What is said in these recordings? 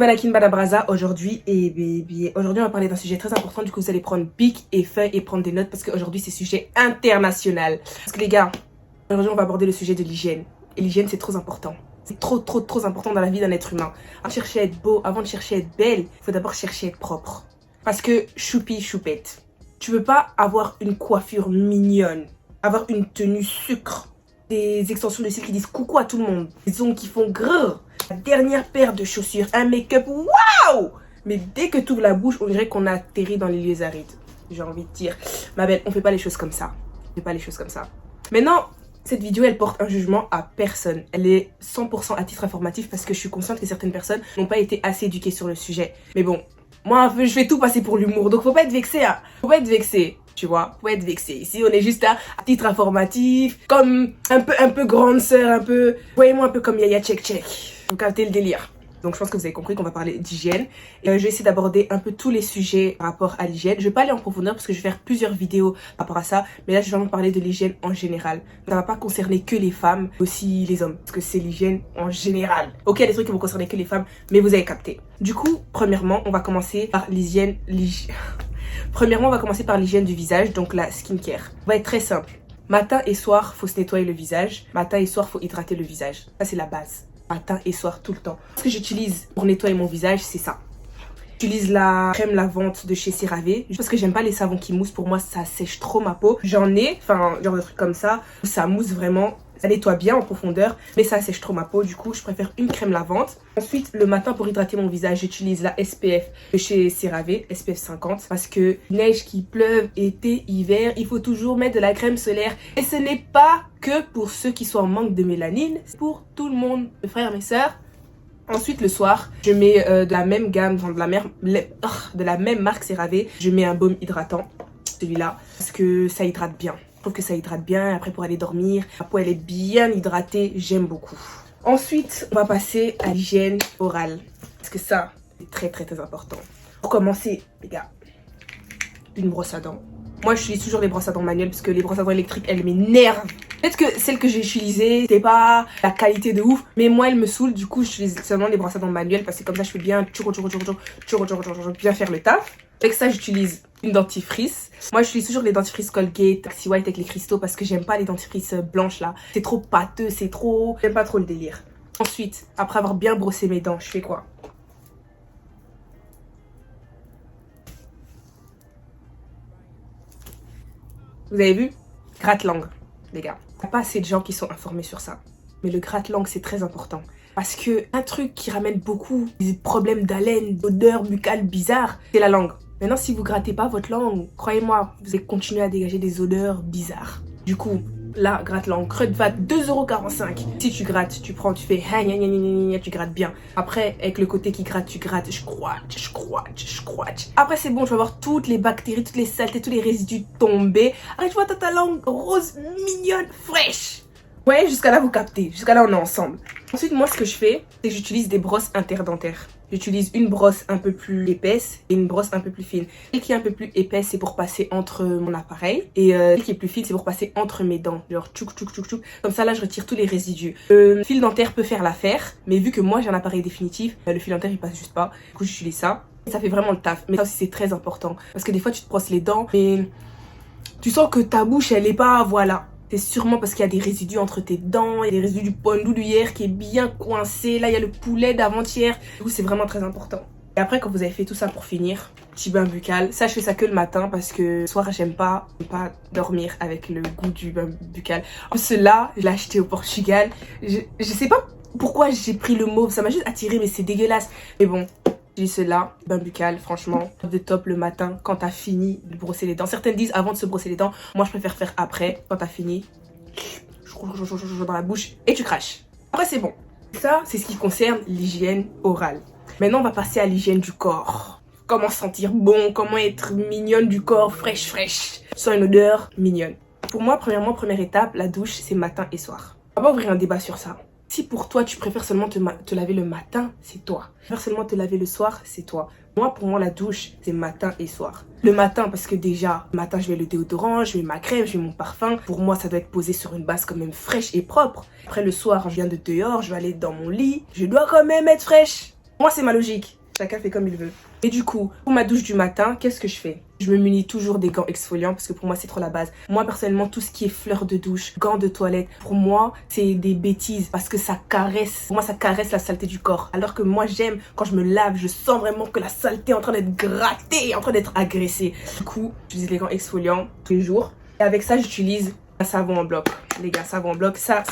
Banakin Banabraza aujourd'hui aujourd'hui on va parler d'un sujet très important. Du coup vous allez prendre bic et feuille et prendre des notes parce qu'aujourd'hui c'est sujet international. Parce que les gars, aujourd'hui on va aborder le sujet de l'hygiène. Et l'hygiène c'est trop important. C'est trop important dans la vie d'un être humain. Avant de chercher à être beau, avant de chercher à être belle, il faut d'abord chercher à être propre. Parce que choupi choupette, tu veux pas avoir une coiffure mignonne, avoir une tenue sucre, des extensions de cils qui disent coucou à tout le monde, des ongles qui font grrr, la dernière paire de chaussures, un make-up, waouh! Mais dès que tu ouvres la bouche, on dirait qu'on a atterri dans les lieux arides. J'ai envie de dire, ma belle, on fait pas les choses comme ça. On fait pas les choses comme ça. Maintenant, cette vidéo, elle porte un jugement à personne. Elle est 100% à titre informatif parce que je suis consciente que certaines personnes n'ont pas été assez éduquées sur le sujet. Mais bon, moi, je vais tout passer pour l'humour, donc faut pas être vexé, hein. Faut pas être vexé. Tu vois, faut être vexé. Ici, on est juste à titre informatif, comme un peu grande sœur, un peu... Voyez-moi un peu comme Yaya Check Check. Vous captez le délire. Donc je pense que vous avez compris qu'on va parler d'hygiène. Je vais essayer d'aborder un peu tous les sujets par rapport à l'hygiène. Je vais pas aller en profondeur parce que je vais faire plusieurs vidéos par rapport à ça. Mais là, je vais vraiment parler de l'hygiène en général. Ça va pas concerner que les femmes, mais aussi les hommes. Parce que c'est l'hygiène en général. Ok, il y a des trucs qui vont concerner que les femmes, mais vous avez capté. Du coup, premièrement, on va commencer par l'hygiène... Premièrement, on va commencer par l'hygiène du visage, donc la skincare. Ça va être très simple. Matin et soir, faut se nettoyer le visage. Matin et soir, faut hydrater le visage. Ça, c'est la base. Matin et soir, tout le temps. Ce que j'utilise pour nettoyer mon visage, c'est ça. J'utilise la crème lavante de chez CeraVe. Parce que j'aime pas les savons qui moussent. Pour moi, ça sèche trop ma peau. J'en ai, enfin, genre de trucs comme ça. Ça mousse vraiment. Ça nettoie bien en profondeur, mais ça sèche trop ma peau. Du coup, je préfère une crème lavante. Ensuite, le matin, pour hydrater mon visage, j'utilise la SPF de chez CeraVe, SPF 50. Parce que neige, qui pleuve, été, hiver, il faut toujours mettre de la crème solaire. Et ce n'est pas que pour ceux qui sont en manque de mélanine, c'est pour tout le monde, mes frères, mes sœurs. Ensuite, le soir, je mets de la même gamme, de la même marque CeraVe. Je mets un baume hydratant, celui-là, parce que ça hydrate bien. Je trouve que ça hydrate bien. Après, pour aller dormir, la peau elle est bien hydratée. J'aime beaucoup. Ensuite, on va passer à l'hygiène orale. Parce que ça, c'est très important. Pour commencer, les gars, une brosse à dents. Moi, j'utilise toujours les brosses à dents manuelles parce que les brosses à dents électriques, elles m'énervent. Peut-être que celle que j'ai utilisée, c'était pas la qualité de ouf. Mais moi, elle me saoule. Du coup, j'utilise seulement les brosses à dents manuelles parce que comme ça, je fais bien bien faire le taf. Avec ça, j'utilise une dentifrice. Moi, j'utilise toujours les dentifrices Colgate, Taxi White avec les cristaux parce que j'aime pas les dentifrices blanches là. C'est trop pâteux, c'est trop... J'aime pas trop le délire. Ensuite, après avoir bien brossé mes dents, je fais quoi? Vous avez vu? Gratte-langue, les gars. Il n'y a pas assez de gens qui sont informés sur ça. Mais le gratte-langue, c'est très important. Parce que un truc qui ramène beaucoup des problèmes d'haleine, d'odeur buccale bizarre, c'est la langue. Maintenant, si vous grattez pas votre langue, croyez-moi, vous allez continuer à dégager des odeurs bizarres. Du coup, là, gratte-langue, creux va 2,45 €. Si tu grattes, tu prends, tu fais tu grattes bien. Après, avec le côté qui gratte, tu grattes, je croite. Après, c'est bon, tu vas voir toutes les bactéries, toutes les saletés, tous les résidus tomber. Après, tu vois ta langue rose, mignonne, fraîche. Ouais, jusqu'à là, vous captez. Jusqu'à là, on est ensemble. Ensuite, moi, ce que je fais, c'est que j'utilise des brosses interdentaires. J'utilise une brosse un peu plus épaisse et une brosse un peu plus fine. Celle qui est un peu plus épaisse, c'est pour passer entre mon appareil. Et celle qui est plus fine, c'est pour passer entre mes dents. Genre tchouk. Comme ça, là, je retire tous les résidus. Le fil dentaire peut faire l'affaire. Mais vu que moi, j'ai un appareil définitif, le fil dentaire, il passe juste pas. Du coup, j'utilise ça. Et ça fait vraiment le taf. Mais ça aussi, c'est très important. Parce que des fois, tu te brosses les dents, mais tu sens que ta bouche, elle est pas... Voilà. C'est sûrement parce qu'il y a des résidus entre tes dents, il y a des résidus du pondou d'hier qui est bien coincé. Là, il y a le poulet d'avant-hier. Du coup, c'est vraiment très important. Et après, quand vous avez fait tout ça pour finir, petit bain buccal. Ça, je fais ça que le matin parce que le soir, j'aime pas dormir avec le goût du bain buccal. En plus, là, je l'ai acheté au Portugal. Je sais pas pourquoi j'ai pris le mauve. Ça m'a juste attiré, mais c'est dégueulasse. Mais bon. J'ai cela, bain buccal, franchement, de top le matin quand t'as fini de brosser les dents. Certaines disent avant de se brosser les dents. Moi, je préfère faire après, quand t'as fini, dans la bouche et tu craches. Après, c'est bon. Ça, c'est ce qui concerne l'hygiène orale. Maintenant, on va passer à l'hygiène du corps. Comment sentir bon, comment être mignonne du corps, fraîche, sans une odeur mignonne. Pour moi, premièrement, première étape, la douche, c'est matin et soir. On va pas ouvrir un débat sur ça. Si pour toi, tu préfères seulement te laver le matin, c'est toi. Tu préfères seulement te laver le soir, c'est toi. Moi, pour moi, la douche, c'est matin et soir. Le matin, parce que déjà, le matin, je mets le déodorant, je mets ma crème, je mets mon parfum. Pour moi, ça doit être posé sur une base quand même fraîche et propre. Après, le soir, je viens de dehors, je vais aller dans mon lit. Je dois quand même être fraîche. Moi, c'est ma logique. Chacun fait comme il veut. Et du coup, pour ma douche du matin, qu'est-ce que je fais? Je me munis toujours des gants exfoliants parce que pour moi, c'est trop la base. Moi, personnellement, tout ce qui est fleurs de douche, gants de toilette, pour moi, c'est des bêtises parce que ça caresse. Pour moi, ça caresse la saleté du corps. Alors que moi, j'aime quand je me lave, je sens vraiment que la saleté est en train d'être grattée, en train d'être agressée. Du coup, j'utilise les gants exfoliants tous les jours. Et avec ça, j'utilise un savon en bloc. Les gars, savon en bloc, ça,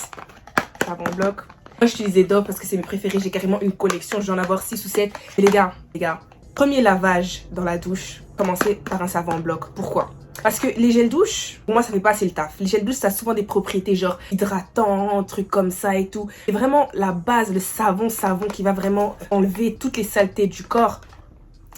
savon en bloc. Moi, j'utilise les Dove parce que c'est mes préférés. J'ai carrément une collection. Je vais en avoir 6 ou 7. Mais les gars, premier lavage dans la douche, commencez par un savon en bloc. Pourquoi? Parce que les gels douche, pour moi, ça fait pas assez le taf. Les gels douche, ça a souvent des propriétés genre hydratants, trucs comme ça et tout. Et vraiment, la base, le savon qui va vraiment enlever toutes les saletés du corps,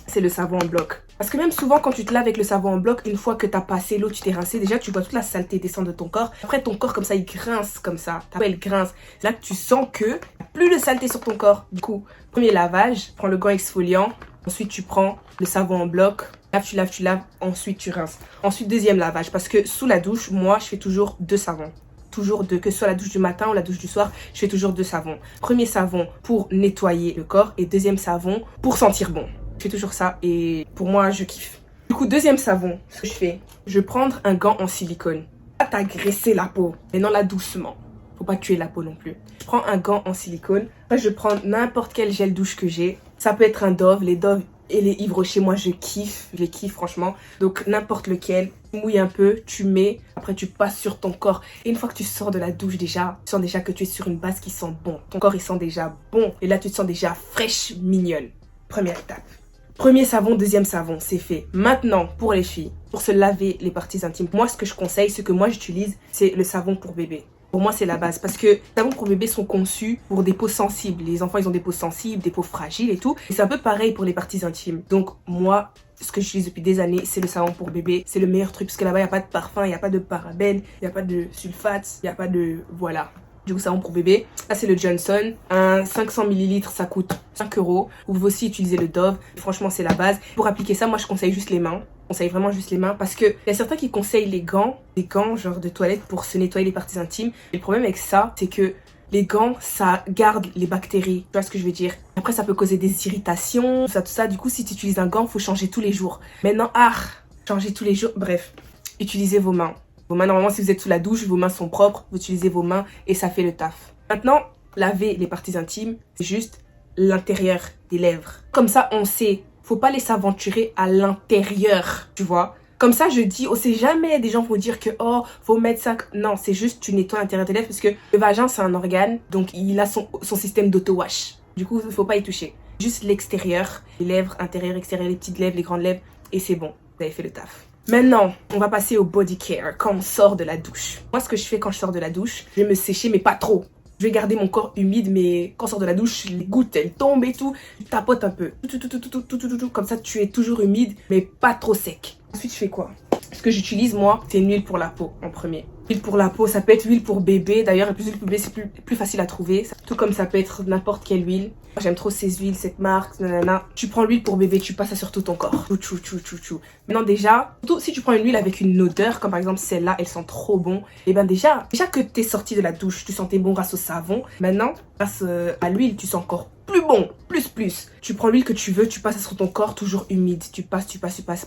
c'est le savon en bloc. Parce que même souvent, quand tu te laves avec le savon en bloc, une fois que tu as passé l'eau, tu t'es rincé, déjà, tu vois toute la saleté descendre de ton corps. Après, ton corps, comme ça, il grince comme ça. Ta peau, elle grince. C'est là que tu sens que y a plus de saleté sur ton corps. Du coup, premier lavage, prends le gant exfoliant. Ensuite, tu prends le savon en bloc. Tu laves. Ensuite, tu rinces. Ensuite, deuxième lavage. Parce que sous la douche, moi, je fais toujours 2 savons. Toujours 2, que ce soit la douche du matin ou la douche du soir, je fais toujours 2 savons. Premier savon pour nettoyer le corps et deuxième savon pour sentir bon. Je fais toujours ça et pour moi, je kiffe. Du coup, deuxième savon, ce que je fais, je vais prendre un gant en silicone. Pas t'agresser la peau, mais non là doucement. Faut pas tuer la peau non plus. Je prends un gant en silicone. Après, je prends n'importe quel gel douche que j'ai. Ça peut être un Dove, les Dove et les Yves Rocher, moi je les kiffe franchement. Donc n'importe lequel, tu mouilles un peu, tu mets, après tu passes sur ton corps. Et une fois que tu sors de la douche déjà, tu sens déjà que tu es sur une base qui sent bon. Ton corps il sent déjà bon. Et là tu te sens déjà fraîche, mignonne. Première étape. Premier savon, deuxième savon, c'est fait. Maintenant, pour les filles, pour se laver les parties intimes, moi ce que je conseille, ce que moi j'utilise, c'est le savon pour bébé. Pour moi, c'est la base parce que les savons pour bébé sont conçus pour des peaux sensibles. Les enfants, ils ont des peaux sensibles, des peaux fragiles et tout. Et c'est un peu pareil pour les parties intimes. Donc, moi, ce que j'utilise depuis des années, c'est le savon pour bébé. C'est le meilleur truc parce que là-bas, il n'y a pas de parfum, il n'y a pas de parabènes, il n'y a pas de sulfate, il n'y a pas de... Voilà. Du coup, savon pour bébé. Là, c'est le Johnson. Un 500 ml, ça coûte 5 €. Vous pouvez aussi utiliser le Dove. Franchement, c'est la base. Pour appliquer ça, moi, je conseille juste les mains. Je conseille vraiment juste les mains parce que il y a certains qui conseillent les gants genre de toilette pour se nettoyer les parties intimes. Et le problème avec ça, c'est que les gants, ça garde les bactéries. Tu vois ce que je veux dire? Après, ça peut causer des irritations, tout ça. Du coup, si tu utilises un gant, faut changer tous les jours. Maintenant, changer tous les jours. Bref, utilisez vos mains. Vos mains, normalement, si vous êtes sous la douche, vos mains sont propres, vous utilisez vos mains et ça fait le taf. Maintenant, laver les parties intimes, c'est juste l'intérieur des lèvres. Comme ça, on sait, faut pas les s'aventurer à l'intérieur, tu vois. Comme ça, je dis, on sait jamais, des gens vont dire que, oh, faut mettre ça. Non, c'est juste, tu nettoies l'intérieur des lèvres parce que le vagin, c'est un organe, donc il a son système d'auto-wash. Du coup, il faut pas y toucher. Juste l'extérieur, les lèvres, intérieur, extérieur, les petites lèvres, les grandes lèvres, et c'est bon, vous avez fait le taf. Maintenant, on va passer au body care quand on sort de la douche. Moi, ce que je fais quand je sors de la douche, je vais me sécher, mais pas trop. Je vais garder mon corps humide, mais quand on sort de la douche, les gouttes, elles tombent et tout. Tu tapotes un peu. Comme ça, tu es toujours humide, mais pas trop sec. Ensuite, je fais quoi? Ce que j'utilise, moi, c'est une huile pour la peau en premier. Huile pour la peau, ça peut être huile pour bébé. D'ailleurs, la huile pour bébé, c'est plus facile à trouver. Tout comme ça peut être n'importe quelle huile. J'aime trop ces huiles, cette marque, nanana. Tu prends l'huile pour bébé, tu passes ça sur tout ton corps. Chou. Maintenant déjà, surtout si tu prends une huile avec une odeur, comme par exemple celle-là, elle sent trop bon. Et ben déjà que t'es sorti de la douche, tu sentais bon grâce au savon. Maintenant, grâce à l'huile, tu sens encore plus bon, plus. Tu prends l'huile que tu veux, tu passes ça sur ton corps, toujours humide. Tu passes.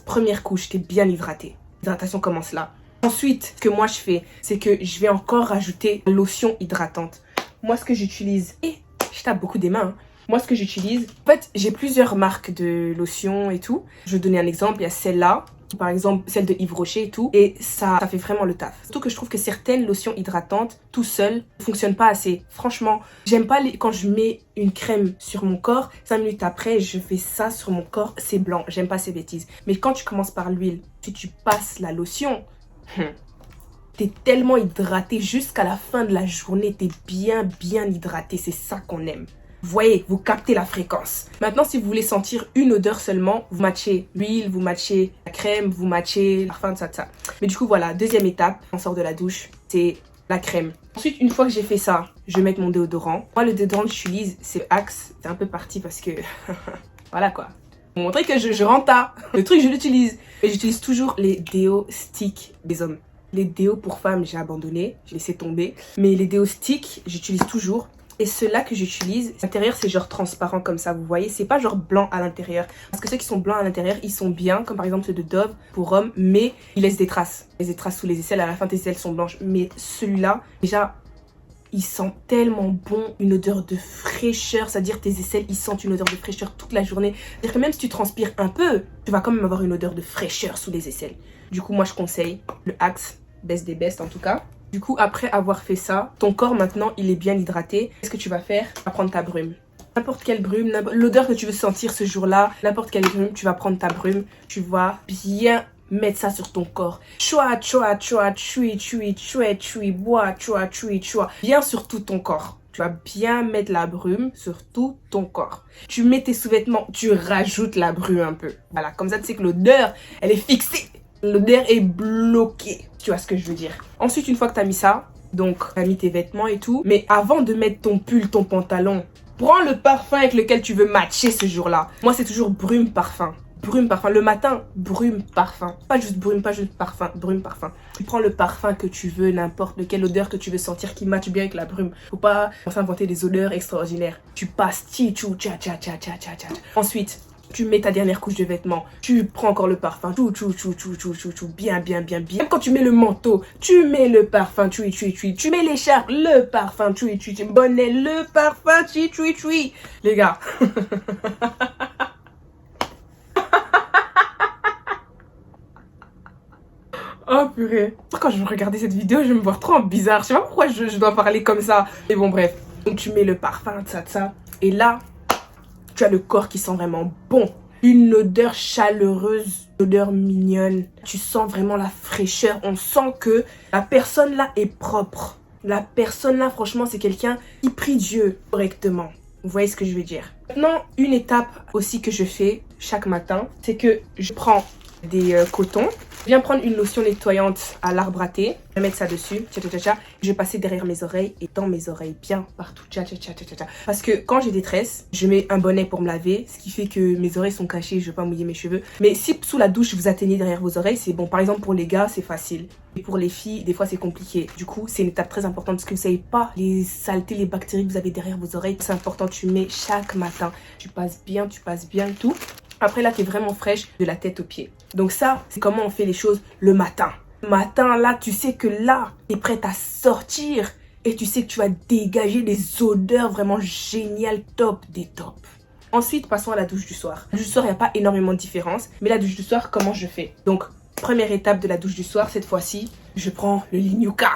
Première couche, t'es bien hydraté. L'hydratation commence là. Ensuite, ce que moi je fais, c'est que je vais encore rajouter lotion hydratante. Moi, ce que j'utilise, et je tape beaucoup des mains, hein. Moi, ce que j'utilise, en fait, j'ai plusieurs marques de lotion et tout. Je vais donner un exemple, il y a celle-là, par exemple, celle de Yves Rocher et tout. Et ça fait vraiment le taf. Surtout que je trouve que certaines lotions hydratantes, tout seul, ne fonctionnent pas assez. Franchement, j'aime pas quand je mets une crème sur mon corps, 5 minutes après, je fais ça sur mon corps, c'est blanc. J'aime pas ces bêtises. Mais quand tu commences par l'huile, si tu passes la lotion, t'es tellement hydraté jusqu'à la fin de la journée. T'es bien hydraté. C'est ça qu'on aime. Vous voyez, vous captez la fréquence. Maintenant, si vous voulez sentir une odeur seulement, vous matchez l'huile, vous matchez la crème, vous matchez le parfum, ça. Mais du coup, voilà, deuxième étape, on sort de la douche, c'est la crème. Ensuite, une fois que j'ai fait ça, je vais mettre mon déodorant. Moi, le déodorant que j'utilise, c'est Axe. C'est un peu parti parce que... voilà quoi. Pour montrer que je rentre à le truc, je l'utilise. Et j'utilise toujours les déos sticks des hommes. Les déos pour femmes, j'ai abandonné, j'ai laissé tomber. Mais les déos sticks, j'utilise toujours. Et ceux-là que j'utilise, l'intérieur c'est genre transparent comme ça, vous voyez, c'est pas genre blanc à l'intérieur. Parce que ceux qui sont blancs à l'intérieur, ils sont bien, comme par exemple ceux de Dove pour hommes, mais ils laissent des traces. Ils laissent des traces sous les aisselles, à la fin tes aisselles sont blanches. Mais celui-là, déjà, il sent tellement bon, une odeur de fraîcheur, c'est-à-dire tes aisselles, ils sentent une odeur de fraîcheur toute la journée. C'est-à-dire que même si tu transpires un peu, tu vas quand même avoir une odeur de fraîcheur sous les aisselles. Du coup, moi je conseille le Axe, best des best en tout cas. Du coup, après avoir fait ça, ton corps maintenant, il est bien hydraté. Qu'est-ce que tu vas faire? Tu vas prendre ta brume. N'importe quelle brume, l'odeur que tu veux sentir ce jour-là, n'importe quelle brume, tu vas prendre ta brume. Tu vas bien mettre ça sur ton corps. Choua, choua, choua, chui, chui, chouet, chui, bois, choua, chui, choua. Bien sur tout ton corps. Tu vas bien mettre la brume sur tout ton corps. Tu mets tes sous-vêtements, tu rajoutes la brume un peu. Voilà, comme ça tu sais que l'odeur, elle est fixée. L'odeur est bloquée. Tu vois ce que je veux dire. Ensuite, une fois que tu as mis ça, donc tu as mis tes vêtements et tout, mais avant de mettre ton pull, ton pantalon, prends le parfum avec lequel tu veux matcher ce jour-là. Moi, c'est toujours brume parfum. Brume parfum. Le matin, brume parfum. Pas juste brume, pas juste parfum. Brume parfum. Tu prends le parfum que tu veux, n'importe quelle odeur que tu veux sentir qui matche bien avec la brume. Faut pas s'inventer des odeurs extraordinaires. Tu passes, tchou, tcha, tcha, tcha, tcha, tcha, tcha. Ensuite, tu mets ta dernière couche de vêtements, tu prends encore le parfum, bien, bien, bien, bien. Même quand tu mets le manteau, tu mets le parfum, tu mets l'écharpe, le parfum, bonnet, le parfum, Les gars. Oh purée. Quand je regardais cette vidéo, je me vois trop bizarre. Je sais pas pourquoi je dois parler comme ça. Mais bon, bref. Donc tu mets le parfum, ça. Et là, tu as le corps qui sent vraiment bon. Une odeur chaleureuse, une odeur mignonne. Tu sens vraiment la fraîcheur. On sent que la personne là est propre. La personne là, franchement, c'est quelqu'un qui prie Dieu correctement. Vous voyez ce que je veux dire? Maintenant, une étape aussi que je fais chaque matin, c'est que je prends des cotons. Je viens prendre une lotion nettoyante à l'arbre à thé. Je vais mettre ça dessus. Je vais passer derrière mes oreilles et dans mes oreilles, bien partout. Parce que quand j'ai des tresses, je mets un bonnet pour me laver, ce qui fait que mes oreilles sont cachées, je ne vais pas mouiller mes cheveux. Mais si sous la douche, vous atteignez derrière vos oreilles, c'est bon. Par exemple, pour les gars, c'est facile. Et pour les filles, des fois, c'est compliqué. Du coup, c'est une étape très importante parce que vous ne savez pas les saletés, les bactéries que vous avez derrière vos oreilles. C'est important, tu mets chaque matin. Tu passes bien et tout. Après, là, tu es vraiment fraîche de la tête aux pieds. Donc ça, c'est comment on fait les choses le matin. Le matin, là, tu sais que là, tu es prête à sortir. Et tu sais que tu vas dégager des odeurs vraiment géniales, top des tops. Ensuite, passons à la douche du soir. La douche du soir, il n'y a pas énormément de différence. Mais la douche du soir, comment je fais? Donc, première étape de la douche du soir, cette fois-ci, je prends le Linuka.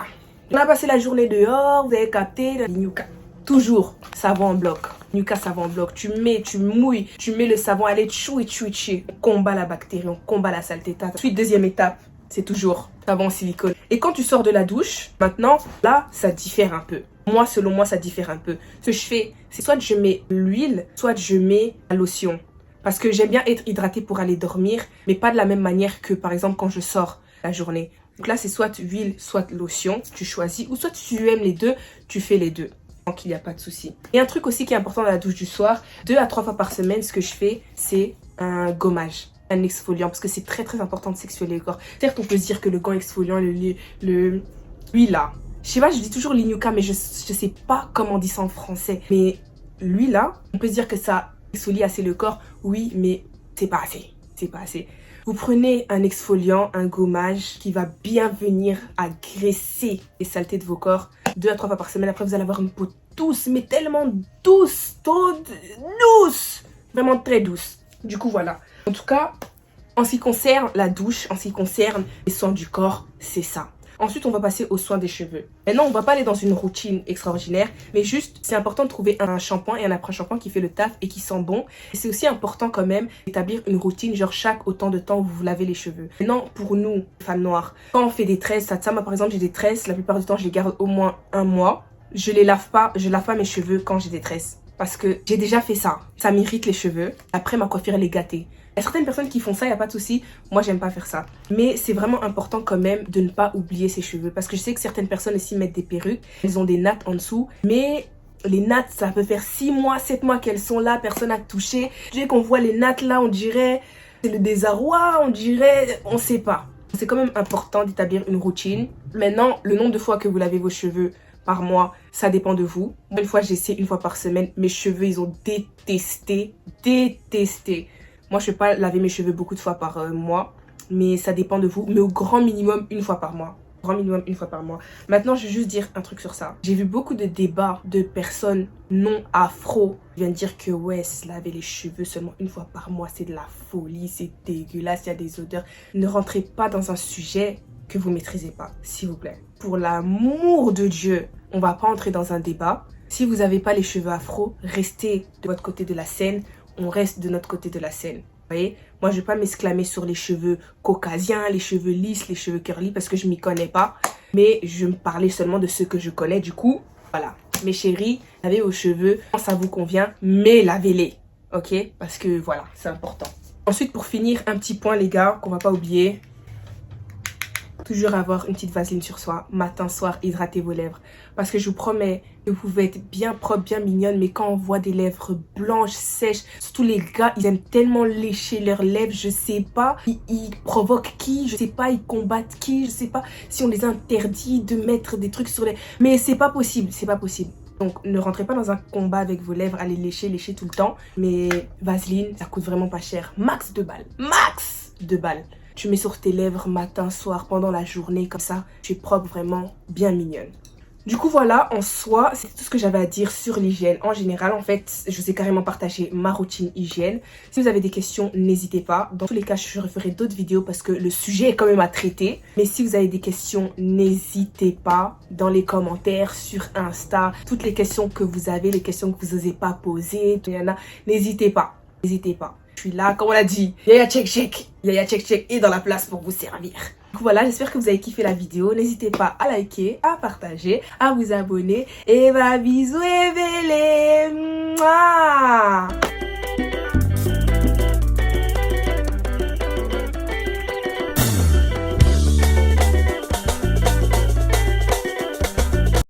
On a passé la journée dehors, vous avez capté le Linuka. Toujours savon en bloc. Linuka savon en bloc. Tu mets, tu mouilles, tu mets le savon, allez, tchou. On combat la bactérie, on combat la saleté. Ensuite, deuxième étape, c'est toujours savon en silicone. Et quand tu sors de la douche, maintenant, là, ça diffère un peu. Moi, selon moi, ça diffère un peu. Ce que je fais, c'est soit je mets l'huile, soit je mets la lotion. Parce que j'aime bien être hydratée pour aller dormir, mais pas de la même manière que, par exemple, quand je sors la journée. Donc là, c'est soit huile, soit lotion. Tu choisis. Ou soit tu aimes les deux, tu fais les deux. Donc, il n'y a pas de souci. Et un truc aussi qui est important dans la douche du soir, 2 à 3 fois par semaine, ce que je fais, c'est un gommage. Un exfoliant, parce que c'est très très important de s'exfolier le corps. Certes, on peut se dire que le gant exfoliant, lui là, je sais pas, je dis toujours Linuka, mais je sais pas comment on dit ça en français. Mais lui là, on peut se dire que ça exfolie assez le corps, oui, mais c'est pas assez. C'est pas assez. Vous prenez un exfoliant, un gommage qui va bien venir agresser les saletés de vos corps 2 à 3 fois par semaine. Après, vous allez avoir une peau douce, mais tellement douce, trop douce, vraiment très douce. Du coup, voilà. En tout cas, en ce qui concerne la douche, en ce qui concerne les soins du corps, c'est ça. Ensuite, on va passer aux soins des cheveux. Maintenant, on va pas aller dans une routine extraordinaire, mais juste, c'est important de trouver un shampoing et un après-shampoing qui fait le taf et qui sent bon. Et c'est aussi important quand même d'établir une routine, genre chaque autant de temps où vous vous lavez les cheveux. Maintenant, pour nous, femmes noires, quand on fait des tresses, ça, moi par exemple, j'ai des tresses, la plupart du temps, je les garde au moins 1 mois. Je lave pas mes cheveux quand j'ai des tresses. Parce que j'ai déjà fait ça. Ça m'irrite les cheveux. Après, ma coiffure, elle est gâtée. Il y a certaines personnes qui font ça, il n'y a pas de souci. Moi, j'aime pas faire ça. Mais c'est vraiment important quand même de ne pas oublier ses cheveux. Parce que je sais que certaines personnes ici mettent des perruques. Elles ont des nattes en dessous. Mais les nattes, ça peut faire 6 mois, 7 mois qu'elles sont là. Personne n'a touché. Dès qu'on voit les nattes là, on dirait c'est le désarroi. On dirait, on sait pas. C'est quand même important d'établir une routine. Maintenant, le nombre de fois que vous lavez vos cheveux par mois, Ça dépend de vous. Une fois, j'essaie une fois par semaine. Mes cheveux, ils ont détesté. Moi, je ne vais pas laver mes cheveux beaucoup de fois par mois. Mais ça dépend de vous. Mais au grand minimum, une fois par mois. Grand minimum, une fois par mois. Maintenant, je vais juste dire un truc sur ça. J'ai vu beaucoup de débats de personnes non afro qui viennent dire que ouais, se laver les cheveux seulement une fois par mois, c'est de la folie, c'est dégueulasse, il y a des odeurs. Ne rentrez pas dans un sujet que vous maîtrisez pas, s'il vous plaît. Pour l'amour de Dieu, on va pas entrer dans un débat. Si vous n'avez pas les cheveux afro, restez de votre côté de la scène. On reste de notre côté de la scène. Vous voyez, moi, je ne vais pas m'exclamer sur les cheveux caucasiens, les cheveux lisses, les cheveux curly, parce que je ne m'y connais pas. Mais je me parlais seulement de ceux que je connais. Du coup, voilà. Mes chéris, lavez vos cheveux quand ça vous convient, mais lavez-les. Ok? Parce que, voilà, c'est important. Ensuite, pour finir, un petit point, les gars, qu'on ne va pas oublier. Toujours avoir une petite vaseline sur soi, matin, soir, hydratez vos lèvres. Parce que je vous promets que vous pouvez être bien propre, bien mignonne, mais quand on voit des lèvres blanches, sèches, surtout les gars, ils aiment tellement lécher leurs lèvres, je sais pas, ils provoquent qui, je sais pas, ils combattent qui, je sais pas si on les interdit de mettre des trucs sur les... Mais c'est pas possible, c'est pas possible. Donc ne rentrez pas dans un combat avec vos lèvres, allez lécher tout le temps. Mais vaseline, ça coûte vraiment pas cher. Max 2 balles. Max 2 balles. Tu mets sur tes lèvres matin, soir, pendant la journée, comme ça, tu es propre, vraiment bien mignonne. Du coup, voilà, en soi, c'est tout ce que j'avais à dire sur l'hygiène. En général, en fait, je vous ai carrément partagé ma routine hygiène. Si vous avez des questions, n'hésitez pas. Dans tous les cas, je referai d'autres vidéos parce que le sujet est quand même à traiter. Mais si vous avez des questions, n'hésitez pas dans les commentaires, sur Insta. Toutes les questions que vous avez, les questions que vous n'osez pas poser, il y en a, n'hésitez pas. N'hésitez pas. Je suis là, comme on l'a dit. Yaya Check Check. Yaya Check Check est dans la place pour vous servir. Donc voilà, j'espère que vous avez kiffé la vidéo. N'hésitez pas à liker, à partager, à vous abonner. Et bah bisous et bélé. Mouah.